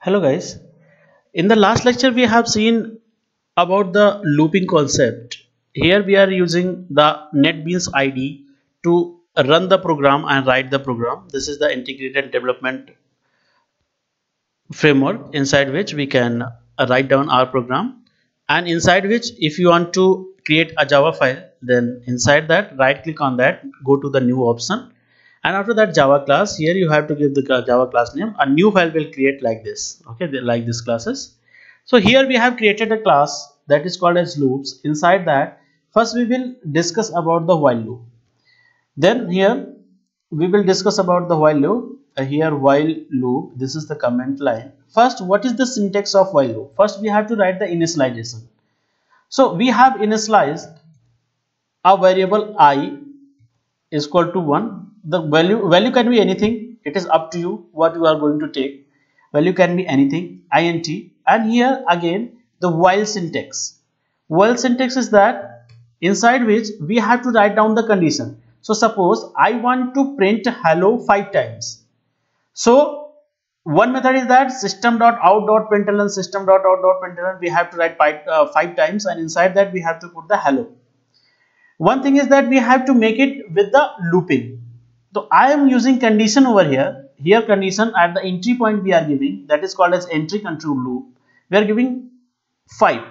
Hello guys. In the last lecture we have seen about the looping concept. Here we are using the NetBeans IDE to run the program and write the program. This is the integrated development framework inside which we can write down our program, and inside which if you want to create a Java file, then inside that right click on that, go to the new option, and after that Java class, here you have to give the Java class name. A new file will create like this, okay, like this classes. So here we have created a class that is called as loops. Inside that, first we will discuss about the while loop. Then here we will discuss about the while loop. Here while loop, this is the comment line. First, what is the syntax of while loop? First we have to write the initialization. So we have initialized a variable I is equal to 1. The value can be anything. It is up to you what you are going to take. Value can be anything, int, and here again the while syntax. While syntax is that inside which we have to write down the condition. So suppose I want to print hello 5 times. So one method is that system.out.println, system.out.println, we have to write 5 times, and inside that we have to put the hello. One thing is that we have to make it with the looping. So I am using condition over here. Here condition at the entry point we are giving, that is called as entry control loop. We are giving 5.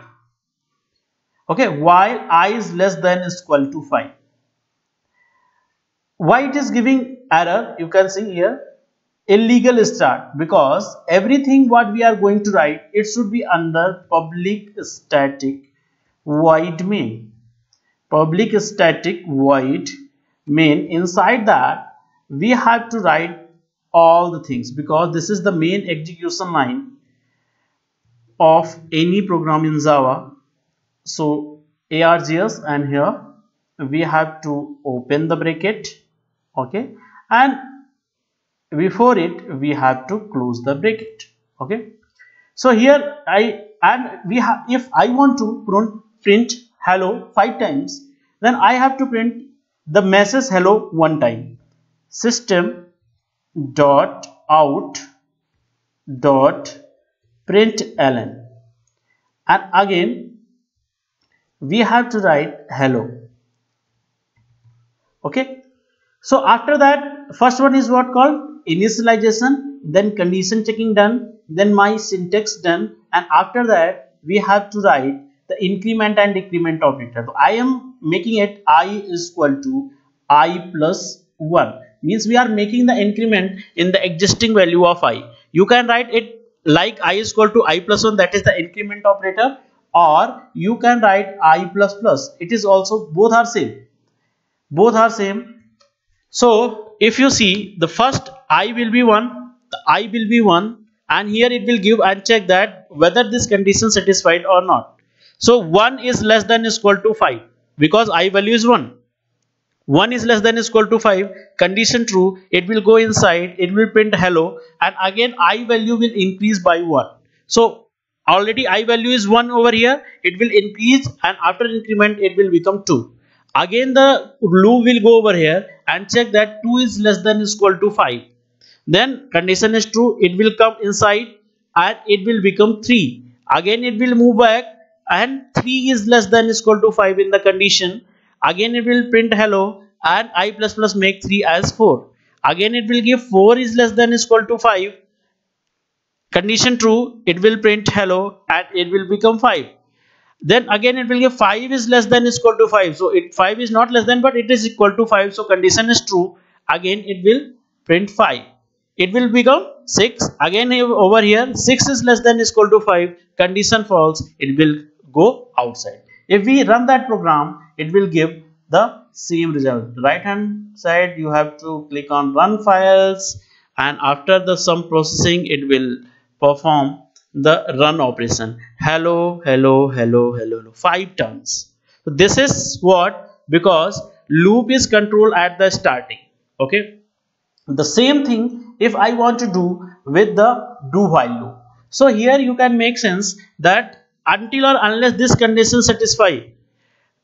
Okay, while I is less than is equal to 5. Why it is giving error? You can see here illegal start, because everything what we are going to write, it should be under public static void main. Public static void main. Inside that we have to write all the things, because this is the main execution line of any program in Java. So args, and here we have to open the bracket, okay, and before it we have to close the bracket, okay. So here if I want to print hello 5 times, then I have to print the message hello 1 time. System dot out dot println, and again we have to write hello, okay. So after that, first one is what called initialization, then condition checking done, then my syntax done, and after that we have to write the increment and decrement operator. So I am making it I is equal to I plus 1, means we are making the increment in the existing value of I. You can write it like I is equal to I plus 1, that is the increment operator, or you can write I plus plus. It is also, both are same. So if you see, the first I will be 1, the I will be 1, and here it will give and check that whether this condition satisfied or not. So 1 is less than is equal to 5, because I value is 1. 1 is less than is equal to 5, condition true, it will go inside, it will print hello, and again I value will increase by 1. So already I value is 1 over here, it will increase, and after increment it will become 2. Again the loop will go over here and check that 2 is less than is equal to 5. Then condition is true, it will come inside and it will become 3. Again it will move back and 3 is less than is equal to 5 in the condition. Again it will print hello and I plus plus make 3 as 4. Again it will give 4 is less than is equal to 5. Condition true, it will print hello and it will become 5. Then again it will give 5 is less than is equal to 5. So 5 is not less than, but it is equal to 5. So condition is true. Again it will print 5. It will become 6. Again over here 6 is less than is equal to 5. Condition false. It will go outside. If we run that program, it will give the same result. Right hand side you have to click on run files, and after some processing it will perform the run operation. Hello 5 times. So this is what, because loop is controlled at the starting, okay. The same thing if I want to do with the do while loop. So here you can make sense that until or unless this condition satisfy,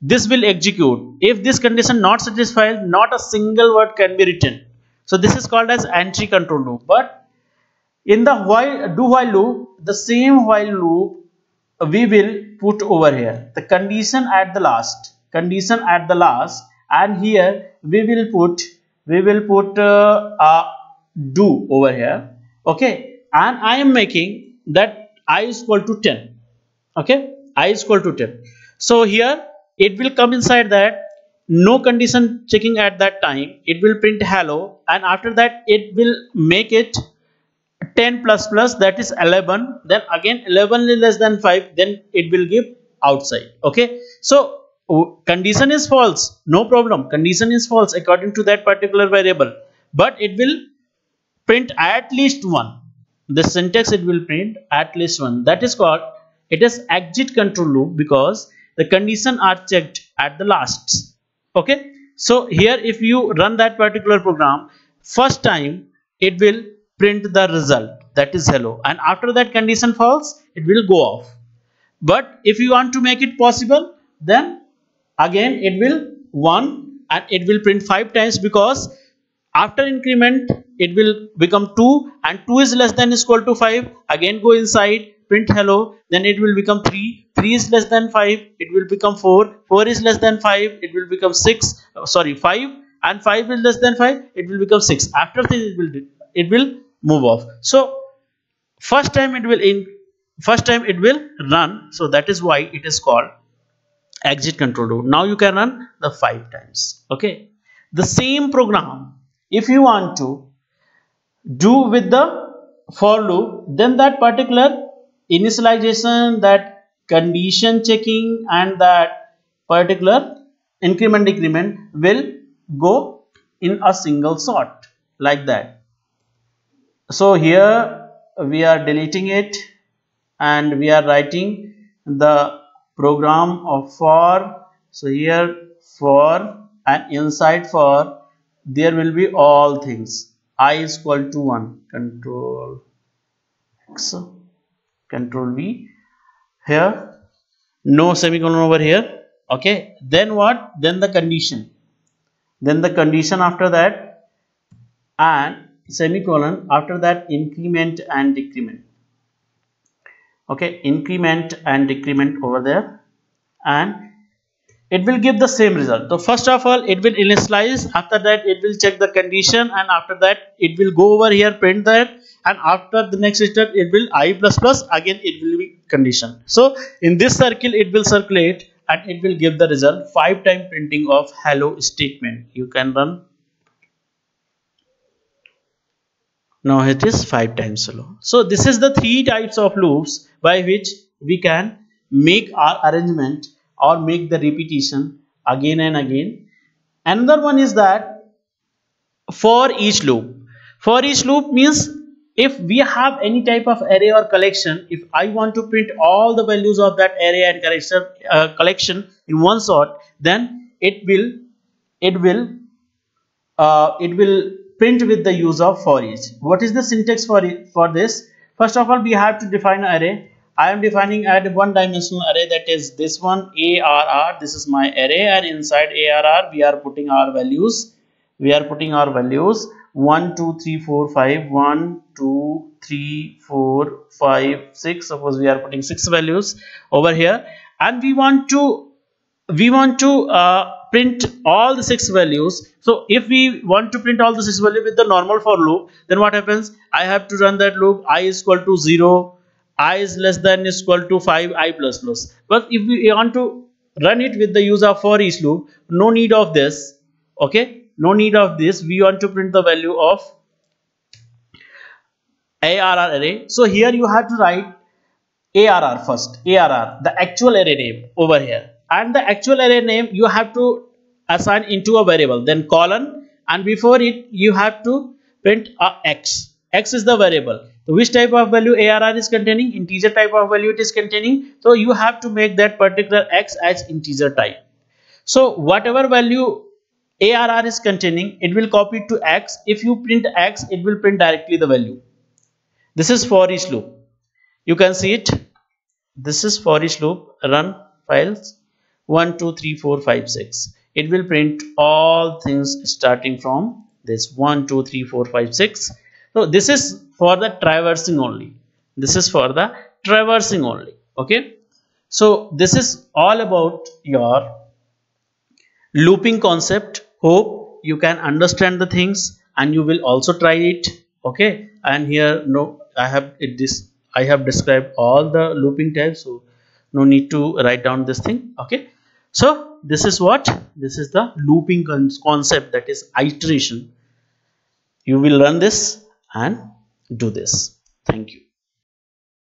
this will execute. If this condition not satisfied, not a single word can be written. So this is called as entry control loop. But In the while loop, the same while loop we will put over here the condition at the last, and here we will put a do over here. Okay, and I am making that I is equal to 10. Okay, I is equal to 10. So here it will come inside that no condition checking at that time, it will print hello, and after that it will make it 10 plus plus, that is 11, then again 11 is less than 5, then it will give outside. Okay, so condition is false, no problem, condition is false according to that particular variable, but it will print at least one. The syntax, it will print at least one. That is called, it is exit control loop, because the condition are checked at the last. Okay, so here if you run that particular program, first time it will print the result, that is hello, and after that condition false, it will go off. But if you want to make it possible, then again it will 1 and it will print 5 times, because after increment it will become 2, and 2 is less than is equal to 5, again go inside, print hello, then it will become 3, 3 is less than 5, it will become 4, 4 is less than 5, it will become 6, sorry 5, and 5 is less than 5, it will become 6. After this it will move off. So first time it will run, so that is why it is called exit control loop. Now you can run the 5 times. Okay, the same program if you want to do with the for loop, then that particular initialization, that condition checking, and that particular increment decrement will go in a single shot, like that. So here we are deleting it and we are writing the program of for. So here for, and inside for there will be all things. I is equal to 1, control X, control V, here no semicolon over here. Okay, then what? Then the condition, after that, and semicolon, after that increment and decrement. Okay, increment and decrement over there, and it will give the same result. So first of all it will initialize, after that it will check the condition, and after that it will go over here, print that, and after the next step it will I plus plus, again it will be condition. So in this circle it will circulate and it will give the result 5 time printing of hello statement. You can run. Now it is 5 times hello. So this is the 3 types of loops by which we can make our arrangement or make the repetition again and again. Another one is that for each loop. For each loop means if we have any type of array or collection, if I want to print all the values of that array and collection in one shot, then it will print with the use of for each. What is the syntax for this? First of all, we have to define an array. I am defining at one dimensional array, that is this one, ARR. This is my array, and inside ARR we are putting our values. 1 2 3 4 5, 1 2 3 4 5 6. Suppose we are putting 6 values over here, and we want to print all the 6 values. So if we want to print all the 6 values with the normal for loop, then what happens? I have to run that loop. I is equal to 0, I is less than is equal to 5, I plus plus. But if we want to run it with the use of for each loop, no need of this. Okay, no need of this. We want to print the value of ARR array. So here you have to write ARR first, ARR, the actual array name over here, and the actual array name you have to assign into a variable, then colon, and before it you have to print a x. X is the variable. So which type of value ARR is containing? Integer type of value it is containing. So you have to make that particular x as integer type. So whatever value ARR is containing, it will copy it to x. If you print x, it will print directly the value. This is for each loop. You can see it. This is for each loop. Run files 1 2 3 4 5 6. It will print all things starting from this 1 2 3 4 5 6. So this is for the traversing only. This is for the traversing only. Okay. So this is all about your looping concept. Hope you can understand the things and you will also try it. Okay. And here no, I have described all the looping types, so no need to write down this thing. Okay. So this is what, this is the looping concept, that is iteration. You will learn this and do this. Thank you.